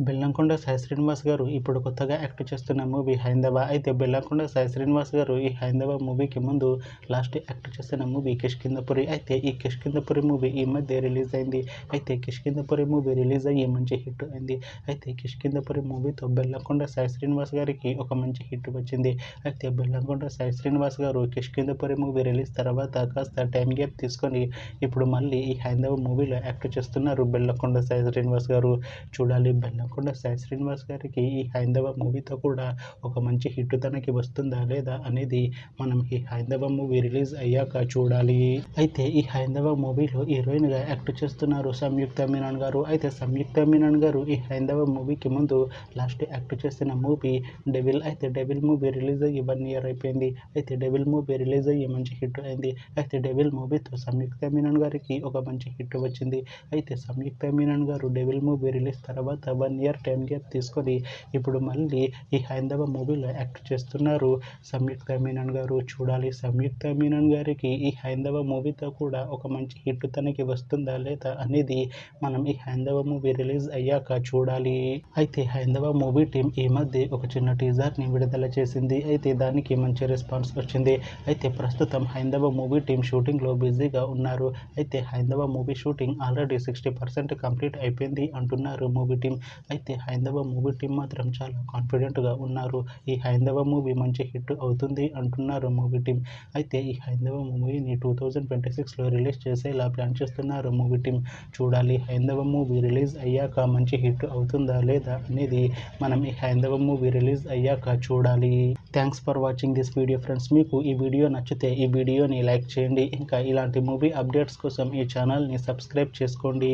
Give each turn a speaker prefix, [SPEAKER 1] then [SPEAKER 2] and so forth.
[SPEAKER 1] బెల్లంకొండ సాయి శ్రీనివాస్ గారు ఇప్పుడు కొత్తగా యాక్ట్ చేస్తున్న మూవీ హైందవ. అయితే బెల్లంకొండ సాయి శ్రీనివాస్ గారు ఈ హైందవ మూవీకి ముందు లాస్ట్ యాక్ట్ చేస్తున్న మూవీ కిష్కింధపురి. అయితే ఈ కిష్కింధపురి మూవీ ఈ మధ్య రిలీజ్ అయింది. అయితే కిష్కింధపురి మూవీ రిలీజ్ అయ్యి మంచి హిట్ అయింది. అయితే కిష్కింధపురి మూవీతో బెల్లంకొండ సాయి శ్రీనివాస్ గారికి ఒక మంచి హిట్ వచ్చింది. అయితే బెల్లంకొండ సాయి శ్రీనివాస్ గారు కిష్కింధపురి మూవీ రిలీజ్ తర్వాత కాస్త టైం గ్యాప్ తీసుకొని ఇప్పుడు మళ్ళీ ఈ హైందవ మూవీలో యాక్ట్ చేస్తున్నారు బెల్లంకొండ సాయి శ్రీనివాస్ గారు. చూడాలి బెల్లంకొండ సాయి శ్రీనివాస్ గారికి ఈ హైందవ మూవీతో కూడా ఒక మంచి హిట్ తనకి వస్తుందా లేదా అనేది మనం ఈ హైందవ మూవీ రిలీజ్ అయ్యాక చూడాలి. అయితే ఈ హైందవ మూవీలో హీరోయిన్గా యాక్ట్ చేస్తున్నారు సంయుక్త మీనన్ గారు. అయితే సంయుక్త మీనన్ గారు ఈ హైందవ మూవీకి ముందు లాస్ట్ యాక్ట్ చేసిన మూవీ డెవిల్. అయితే డెవిల్ మూవీ రిలీజ్ అయ్యి 1 year అయిపోయింది. అయితే డెవిల్ మూవీ రిలీజ్ అయ్యి మంచి హిట్ అయింది. అయితే డెవిల్ మూవీతో సంయుక్త మీనన్ గారికి ఒక మంచి హిట్ వచ్చింది. అయితే సంయుక్త మీనన్ గారు డెవిల్ మూవీ రిలీజ్ తర్వాత 1 year టైం గ్యాప్ తీసుకొని ఇప్పుడు మళ్ళీ ఈ హైందవ మూవీలో యాక్ట్ చేస్తున్నారు సంయుక్త మీనన్ గారు. చూడాలి సంయుక్త మీనన్ గారికి ఈ హైందవ మూవీతో కూడా ఒక మంచి హిట్ తనకి వస్తుందా లేదా అనేది మనం ఈ హైందవ మూవీ రిలీజ్ అయ్యాక చూడాలి. అయితే హైందవ మూవీ టీం ఈ మధ్య ఒక చిన్న టీజర్ని విడుదల చేసింది. అయితే దానికి మంచి రెస్పాన్స్ వచ్చింది. అయితే ప్రస్తుతం హైందవ మూవీ టీం షూటింగ్లో బిజీగా ఉన్నారు. అయితే హైందవ మూవీ షూటింగ్ ఆల్రెడీ 60% కంప్లీట్ అయిపోయింది అంటున్నారు మూవీ టీం. అయితే హైందవ మూవీ టీం మాత్రం చాలా కాన్ఫిడెంట్గా ఉన్నారు. ఈ హైందవ మూవీ మంచి హిట్ అవుతుంది అంటున్నారు మూవీ టీం. అయితే ఈ హైందవ మూవీని 2026లో రిలీజ్ చేసేలా ప్లాన్ చేస్తున్నారు మూవీ టీం. చూడాలి హైందవ మూవీ రిలీజ్ అయ్యాక మంచి హిట్ అవుతుందా లేదా అనేది మనం ఈ హైందవ మూవీ రిలీజ్ అయ్యాక చూడాలి. Thanks for watching this video friends. మీకు ఈ వీడియో నచ్చితే ఈ వీడియోని లైక్ చేయండి. ఇంకా ఇలాంటి మూవీ అప్డేట్స్ కోసం ఈ ఛానల్ని సబ్స్క్రైబ్ చేసుకోండి.